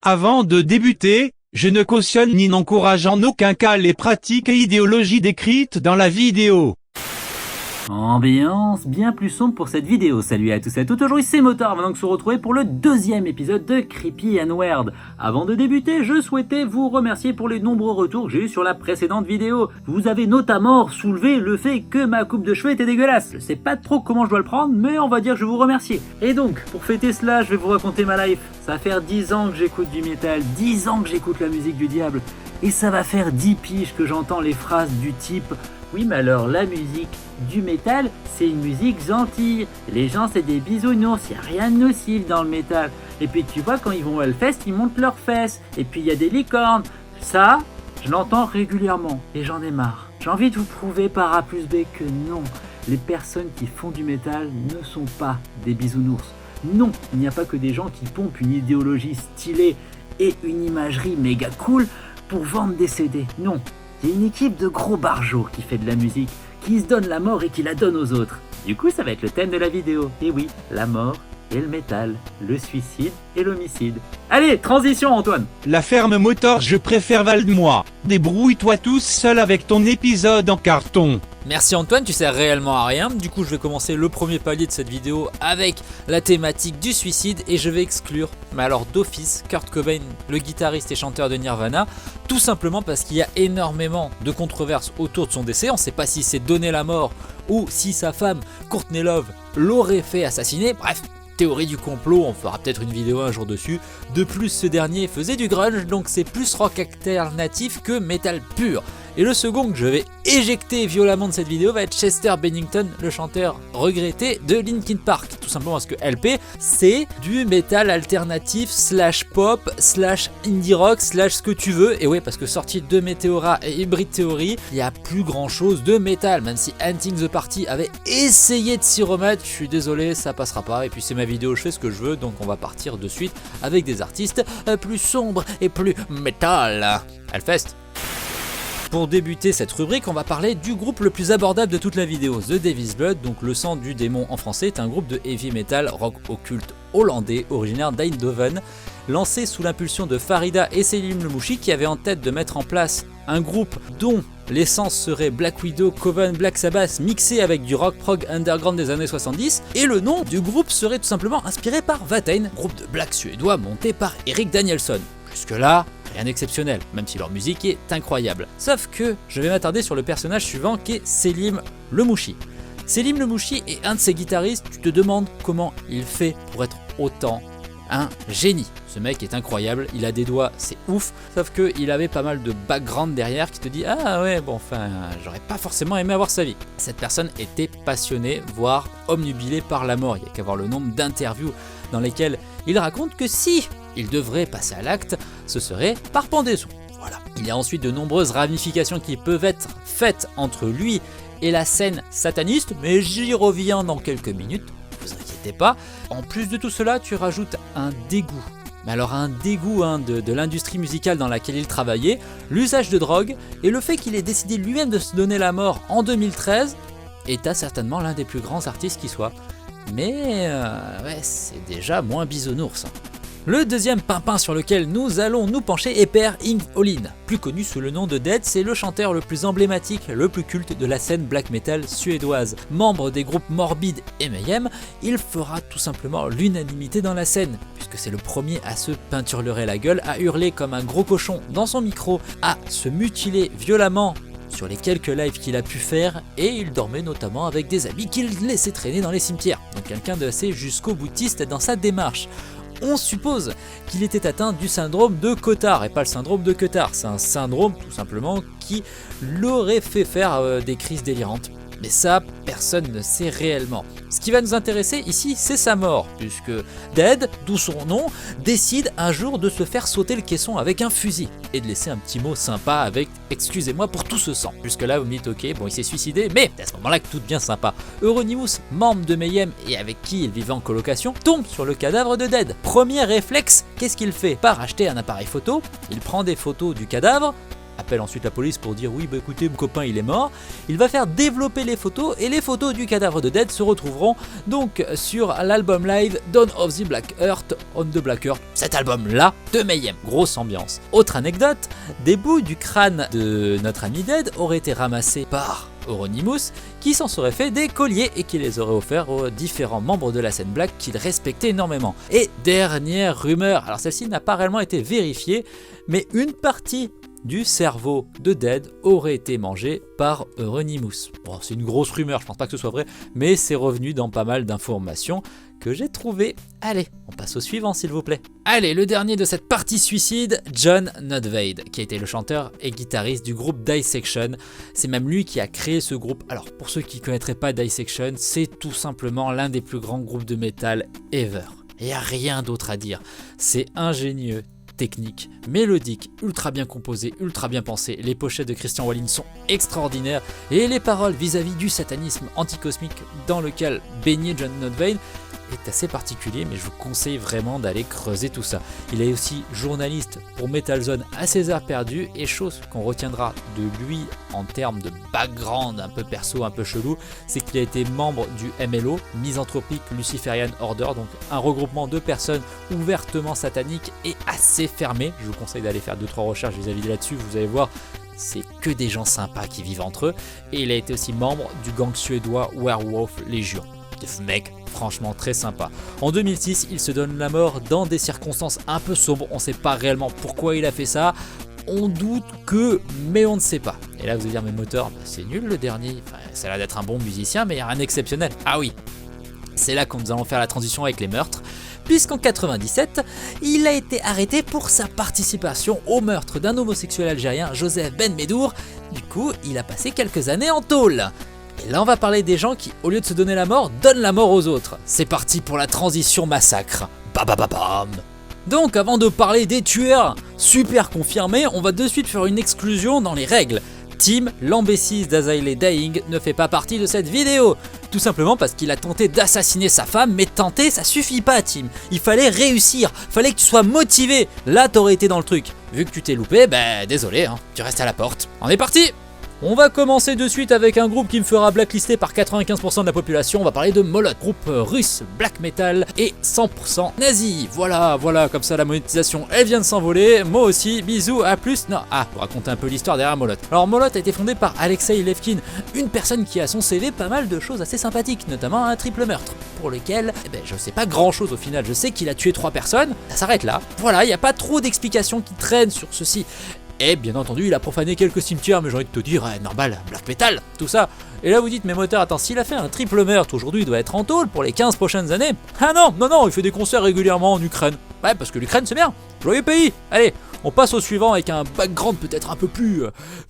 Avant de débuter, je ne cautionne ni n'encourage en aucun cas les pratiques et idéologies décrites dans la vidéo. Ambiance bien plus sombre pour cette vidéo. Salut à tous et à toutes, aujourd'hui c'est Motard, maintenant que se retrouver pour le deuxième épisode de Creepy and Weird. Avant de débuter, je souhaitais vous remercier pour les nombreux retours que j'ai eu sur la précédente vidéo. Vous avez notamment soulevé le fait que ma coupe de cheveux était dégueulasse. Je sais pas trop comment je dois le prendre, mais on va dire que je vous remercie. Et donc, pour fêter cela, je vais vous raconter ma life. Ça va faire 10 ans que j'écoute du métal, 10 ans que j'écoute la musique du diable. Et ça va faire 10 piges que j'entends les phrases du type « Oui mais alors la musique du métal, c'est une musique gentille. Les gens c'est des bisounours, y a rien de nocif dans le métal. Et puis tu vois quand ils vont au Hellfest, ils montent leurs fesses. Et puis il y a des licornes. » Ça, je l'entends régulièrement et j'en ai marre. J'ai envie de vous prouver par A plus B que non, les personnes qui font du métal ne sont pas des bisounours. Non, il n'y a pas que des gens qui pompent une idéologie stylée et une imagerie méga cool pour vendre des CD. Non, il y a une équipe de gros barjots qui fait de la musique, qui se donne la mort et qui la donne aux autres. Du coup, ça va être le thème de la vidéo. Et oui, la mort et le métal, le suicide et l'homicide. Allez, transition Antoine. La ferme motor, je préfère Val-de-moi. Débrouille-toi tous seul avec ton épisode en carton. Merci Antoine, tu sers réellement à rien. Du coup, je vais commencer le premier palier de cette vidéo avec la thématique du suicide et je vais exclure, mais alors d'office, Kurt Cobain, le guitariste et chanteur de Nirvana, tout simplement parce qu'il y a énormément de controverses autour de son décès. On ne sait pas si c'est donné la mort ou si sa femme, Courtney Love, l'aurait fait assassiner. Bref, théorie du complot, on fera peut-être une vidéo un jour dessus. De plus, ce dernier faisait du grunge, donc c'est plus rock alternatif que métal pur. Et le second que je vais éjecter violemment de cette vidéo va être Chester Bennington, le chanteur regretté de Linkin Park. Tout simplement parce que LP, c'est du métal alternatif slash pop slash indie rock slash ce que tu veux. Et ouais, parce que sorti de Meteora et Hybrid Theory, il n'y a plus grand chose de métal. Même si Hunting the Party avait essayé de s'y remettre, je suis désolé, ça passera pas. Et puis c'est ma vidéo, je fais ce que je veux, donc on va partir de suite avec des artistes plus sombres et plus métal. Hellfest. Pour débuter cette rubrique, on va parler du groupe le plus abordable de toute la vidéo, The Devil's Blood, donc le sang du démon en français, est un groupe de heavy metal rock occulte hollandais, originaire d'Eindhoven, lancé sous l'impulsion de Farida et Selim Lemouchi qui avaient en tête de mettre en place un groupe dont l'essence serait Black Widow, Coven, Black Sabbath mixé avec du rock prog underground des années 70, et le nom du groupe serait tout simplement inspiré par Watain, groupe de black suédois monté par Eric Danielsson. Jusque là, rien d'exceptionnel, même si leur musique est incroyable. Sauf que je vais m'attarder sur le personnage suivant qui est Selim Lemouchi. Selim Lemouchi est un de ces guitaristes, tu te demandes comment il fait pour être autant un génie. Ce mec est incroyable, il a des doigts, c'est ouf, sauf qu'il avait pas mal de background derrière qui te dit « Ah ouais, bon enfin, j'aurais pas forcément aimé avoir sa vie ». Cette personne était passionnée, voire omnubilée par la mort. Il y a qu'à voir le nombre d'interviews dans lesquelles il raconte que si il devrait passer à l'acte, ce serait par pendaison. Voilà. Il y a ensuite de nombreuses ramifications qui peuvent être faites entre lui et la scène sataniste, mais j'y reviens dans quelques minutes, ne vous inquiétez pas. En plus de tout cela, tu rajoutes un dégoût. Mais alors un dégoût de l'industrie musicale dans laquelle il travaillait, l'usage de drogue et le fait qu'il ait décidé lui-même de se donner la mort en 2013, est certainement l'un des plus grands artistes qui soit. Mais ouais, c'est déjà moins bisounours. Le deuxième pimpin sur lequel nous allons nous pencher est Per Yngve Olin. Plus connu sous le nom de Dead, c'est le chanteur le plus emblématique, le plus culte de la scène black metal suédoise. Membre des groupes Morbid et Mayhem, il fera tout simplement l'unanimité dans la scène, puisque c'est le premier à se peintureler la gueule, à hurler comme un gros cochon dans son micro, à se mutiler violemment sur les quelques lives qu'il a pu faire, et il dormait notamment avec des habits qu'il laissait traîner dans les cimetières. Donc quelqu'un de assez jusqu'au boutiste dans sa démarche. On suppose qu'il était atteint du syndrome de Cotard, et pas le syndrome de Cotard, c'est un syndrome tout simplement qui l'aurait fait faire des crises délirantes. Mais ça, personne ne sait réellement. Ce qui va nous intéresser ici, c'est sa mort, puisque Dead, d'où son nom, décide un jour de se faire sauter le caisson avec un fusil, et de laisser un petit mot sympa avec « excusez-moi pour tout ce sang ». Jusque là, vous me dites « ok, bon il s'est suicidé », mais c'est à ce moment-là que tout devient sympa. Euronymous, membre de Mayhem et avec qui il vivait en colocation, tombe sur le cadavre de Dead. Premier réflexe, qu'est-ce qu'il fait? Par acheter un appareil photo, il prend des photos du cadavre, appelle ensuite la police pour dire oui bah écoutez mon copain il est mort. Il va faire développer les photos et les photos du cadavre de Dead se retrouveront donc sur l'album live Dawn of the Black Earth, On the Black Earth, cet album là de Mayhem, grosse ambiance. Autre anecdote, des bouts du crâne de notre ami Dead auraient été ramassés par Euronymous qui s'en serait fait des colliers et qui les aurait offerts aux différents membres de la scène black qu'il respectait énormément. Et dernière rumeur, alors celle-ci n'a pas réellement été vérifiée, mais une partie du cerveau de Dead aurait été mangé par Euronymous. Bon, c'est une grosse rumeur, je pense pas que ce soit vrai, mais c'est revenu dans pas mal d'informations que j'ai trouvées. Allez, on passe au suivant s'il vous plaît. Allez, le dernier de cette partie suicide, John Notveit, qui a été le chanteur et guitariste du groupe Dissection. C'est même lui qui a créé ce groupe. Alors pour ceux qui ne connaîtraient pas Dissection, c'est tout simplement l'un des plus grands groupes de métal ever. Il n'y a rien d'autre à dire. C'est ingénieux, technique, mélodique, ultra bien composé, ultra bien pensé. Les pochettes de Christian Wallin sont extraordinaires et les paroles vis-à-vis du satanisme anticosmique dans lequel baignait John Notveit est assez particulier, mais je vous conseille vraiment d'aller creuser tout ça. Il est aussi journaliste pour Metal Zone à ses heures perdues, et chose qu'on retiendra de lui en termes de background un peu perso, un peu chelou, c'est qu'il a été membre du MLO, Misanthropic Luciferian Order, donc un regroupement de personnes ouvertement sataniques et assez fermées. Je vous conseille d'aller faire 2-3 recherches vis-à-vis de là-dessus, vous allez voir, c'est que des gens sympas qui vivent entre eux. Et il a été aussi membre du gang suédois Werewolf Legion. Mec, franchement très sympa. En 2006, il se donne la mort dans des circonstances un peu sombres. On ne sait pas réellement pourquoi il a fait ça. On doute que, mais on ne sait pas. Et là vous allez dire, mais Moteur, c'est nul le dernier. Enfin, ça a l'air d'être un bon musicien, mais il n'y a rien d'exceptionnel. Ah oui, c'est là que nous allons faire la transition avec les meurtres. Puisqu'en 97, il a été arrêté pour sa participation au meurtre d'un homosexuel algérien, Joseph Ben Medour. Du coup, il a passé quelques années en tôle. Et là on va parler des gens qui, au lieu de se donner la mort, donnent la mort aux autres. C'est parti pour la transition massacre. Babababam. Donc avant de parler des tueurs super confirmés, on va de suite faire une exclusion dans les règles. Tim, l'ambéciste d'Azalea Dying, ne fait pas partie de cette vidéo. Tout simplement parce qu'il a tenté d'assassiner sa femme, mais tenter ça suffit pas Tim. Il fallait réussir, fallait que tu sois motivé. Là t'aurais été dans le truc. Vu que tu t'es loupé, désolé, tu restes à la porte. On est parti! On va commencer de suite avec un groupe qui me fera blacklister par 95% de la population. On va parler de Molot, groupe russe, black metal et 100% nazi. Voilà, comme ça la monétisation elle vient de s'envoler. Moi aussi, bisous, à plus. Non, pour raconter un peu l'histoire derrière Molot. Alors Molot a été fondé par Alexei Levkin, une personne qui a à son CV pas mal de choses assez sympathiques, notamment un triple meurtre, pour lequel, je sais pas grand chose au final. Je sais qu'il a tué 3 personnes, ça s'arrête là. Voilà, il n'y a pas trop d'explications qui traînent sur ceci. Et bien entendu, il a profané quelques cimetières, mais j'ai envie de te dire, normal, black metal, tout ça. Et là vous dites, mais Moteur, attends, s'il a fait un triple meurtre aujourd'hui, il doit être en tôle pour les 15 prochaines années. Ah non, il fait des concerts régulièrement en Ukraine. Ouais, parce que l'Ukraine c'est bien, joyeux pays. Allez, on passe au suivant avec un background peut-être un peu plus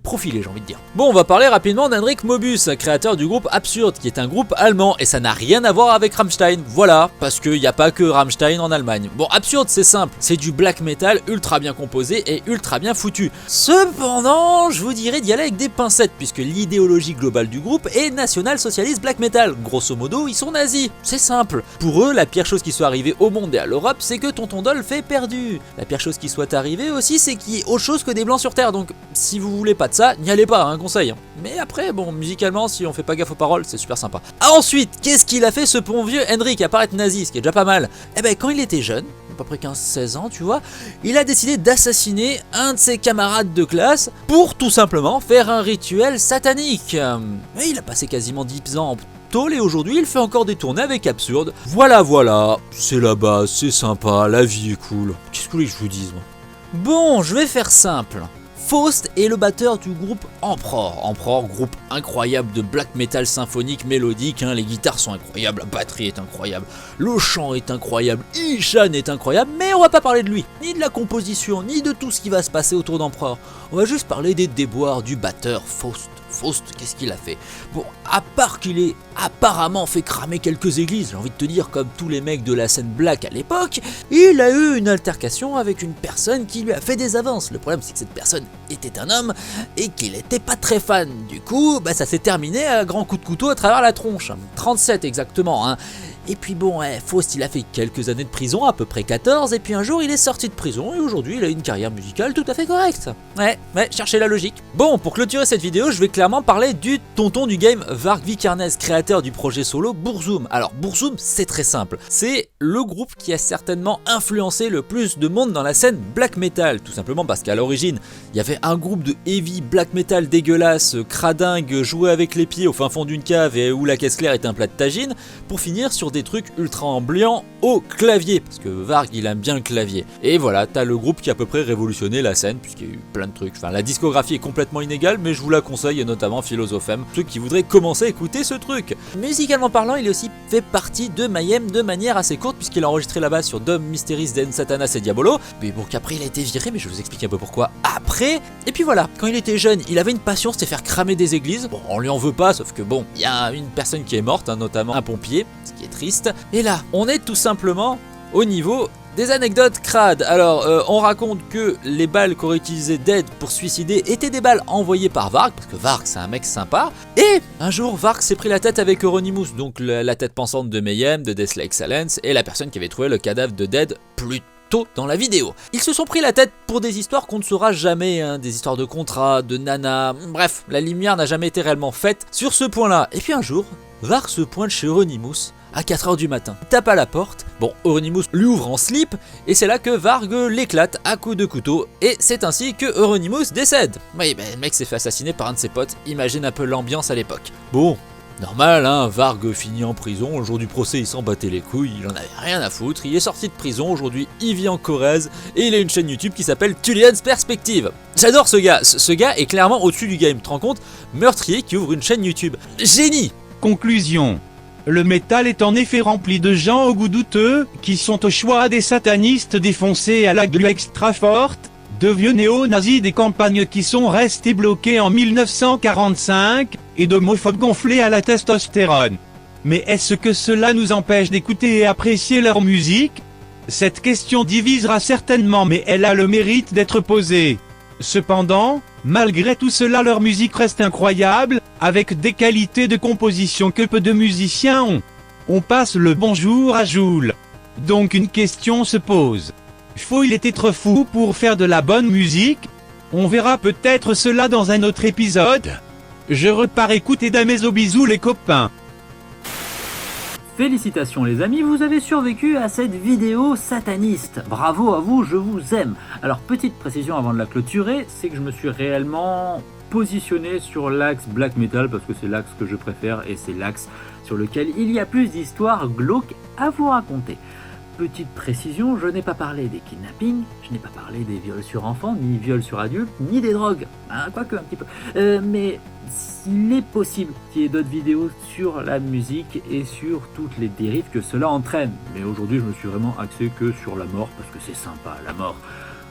profilé, j'ai envie de dire. Bon, on va parler rapidement d'Henrik Mobus, créateur du groupe Absurd, qui est un groupe allemand, et ça n'a rien à voir avec Rammstein. Voilà, parce qu'il n'y a pas que Rammstein en Allemagne. Bon, Absurd c'est simple, c'est du black metal ultra bien composé et ultra bien foutu. Cependant, je vous dirais d'y aller avec des pincettes, puisque l'idéologie globale du groupe est national-socialiste black metal. Grosso modo, ils sont nazis, c'est simple. Pour eux, la pire chose qui soit arrivée au monde et à l'Europe, c'est que Tonton Dolph est perdu. La pire chose qui soit arrivée aussi, c'est qu'il y ait autre chose que des blancs sur terre, donc si vous voulez pas de ça, n'y allez pas, un conseil. Mais après, bon, musicalement, si on fait pas gaffe aux paroles, c'est super sympa. Ensuite, qu'est-ce qu'il a fait ce bon vieux Henrik à part être nazi, ce qui est déjà pas mal? Quand il était jeune, à peu près 15-16 ans, tu vois, il a décidé d'assassiner un de ses camarades de classe pour tout simplement faire un rituel satanique. Et il a passé quasiment 10 ans en tôle et aujourd'hui il fait encore des tournées avec Absurd. Voilà, c'est la base, c'est sympa, la vie est cool. Qu'est-ce que vous voulez que je vous dise, moi? Bon, je vais faire simple. Faust est le batteur du groupe Emperor. Emperor, groupe incroyable de black metal symphonique mélodique, les guitares sont incroyables, la batterie est incroyable, le chant est incroyable, Ishan est incroyable, mais on va pas parler de lui, ni de la composition, ni de tout ce qui va se passer autour d'Emperor. On va juste parler des déboires du batteur Faust. Faust, qu'est-ce qu'il a fait? Bon, à part qu'il ait apparemment fait cramer quelques églises, j'ai envie de te dire, comme tous les mecs de la scène black à l'époque, il a eu une altercation avec une personne qui lui a fait des avances. Le problème, c'est que cette personne était un homme et qu'il était pas très fan. Du coup, ça s'est terminé à grands coups de couteau à travers la tronche. 37 exactement, Et puis bon, Faust il a fait quelques années de prison, à peu près 14, et puis un jour il est sorti de prison et aujourd'hui il a une carrière musicale tout à fait correcte. Ouais, cherchez la logique. Bon, pour clôturer cette vidéo, je vais clairement parler du tonton du game Varg Vikernes, créateur du projet solo Burzum. Alors Burzum, c'est très simple, c'est le groupe qui a certainement influencé le plus de monde dans la scène black metal, tout simplement parce qu'à l'origine, il y avait un groupe de heavy black metal dégueulasse, cradingue, joué avec les pieds au fin fond d'une cave et où la caisse claire est un plat de tagine, pour finir sur des trucs ultra ambiants au clavier, parce que Varg il aime bien le clavier. Et voilà, t'as le groupe qui a à peu près révolutionné la scène, puisqu'il y a eu plein de trucs. Enfin, la discographie est complètement inégale, mais je vous la conseille, et notamment Philosophem, ceux qui voudraient commencer à écouter ce truc. Musicalement parlant, il a aussi fait partie de Mayhem de manière assez courte, puisqu'il a enregistré là-bas sur Dom Mysteries Den Satanas et Diabolo, mais bon, qu'après il a été viré, mais je vais vous expliquer un peu pourquoi après. Et puis voilà, quand il était jeune, il avait une passion, c'était faire cramer des églises. Bon, on lui en veut pas, sauf que bon, il y a une personne qui est morte, hein, notamment un pompier, ce qui est triste. Et là, on est tout simplement au niveau des anecdotes crades. Alors, on raconte que les balles qu'aurait utilisé Dead pour se suicider étaient des balles envoyées par Varg, parce que Varg c'est un mec sympa. Et un jour, Varg s'est pris la tête avec Euronymous, donc la tête pensante de Mayhem, de Deathly Excellence, et la personne qui avait trouvé le cadavre de Dead plus tôt dans la vidéo. Ils se sont pris la tête pour des histoires qu'on ne saura jamais, hein, des histoires de contrats, de nana, bref, la lumière n'a jamais été réellement faite sur ce point-là. Et puis un jour, Varg se pointe chez Euronymous à 4h du matin. Il tape à la porte, bon, Euronymous lui ouvre en slip, et c'est là que Varg l'éclate à coups de couteau, et c'est ainsi que Euronymous décède. Oui, le mec s'est fait assassiner par un de ses potes, imagine un peu l'ambiance à l'époque. Bon, normal, hein, Varg finit en prison, le jour du procès il s'en battait les couilles, il en avait rien à foutre, il est sorti de prison, aujourd'hui il vit en Corrèze, et il a une chaîne YouTube qui s'appelle Tullian's Perspective. J'adore ce gars est clairement au-dessus du game, tu te rends compte? Meurtrier qui ouvre une chaîne YouTube. Génie! Conclusion. Le métal est en effet rempli de gens au goût douteux, qui sont au choix des satanistes défoncés à la glu extra forte, de vieux néo-nazis des campagnes qui sont restés bloqués en 1945, et d'homophobes gonflés à la testostérone. Mais est-ce que cela nous empêche d'écouter et apprécier leur musique? Cette question divisera certainement, mais elle a le mérite d'être posée. Cependant, malgré tout cela, leur musique reste incroyable, avec des qualités de composition que peu de musiciens ont. On passe le bonjour à Joule. Donc une question se pose. Faut-il être fou pour faire de la bonne musique? On verra peut-être cela dans un autre épisode. Je repars écouter Damezo, bisous les copains. Félicitations les amis, vous avez survécu à cette vidéo sataniste. Bravo à vous, je vous aime. Alors petite précision avant de la clôturer, c'est que je me suis réellement positionné sur l'axe black metal parce que c'est l'axe que je préfère et c'est l'axe sur lequel il y a plus d'histoires glauques à vous raconter. Petite précision, je n'ai pas parlé des kidnappings, je n'ai pas parlé des viols sur enfants, ni viols sur adultes, ni des drogues, quoique un petit peu. Mais il est possible qu'il y ait d'autres vidéos sur la musique et sur toutes les dérives que cela entraîne. Mais aujourd'hui, je me suis vraiment axé que sur la mort, parce que c'est sympa, la mort.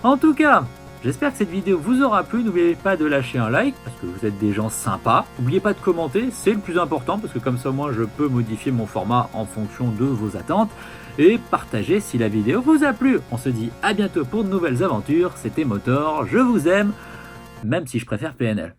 En tout cas, j'espère que cette vidéo vous aura plu. N'oubliez pas de lâcher un like, parce que vous êtes des gens sympas. N'oubliez pas de commenter, c'est le plus important, parce que comme ça, moi, je peux modifier mon format en fonction de vos attentes. Et partagez si la vidéo vous a plu. On se dit à bientôt pour de nouvelles aventures. C'était Motor, je vous aime, même si je préfère PNL.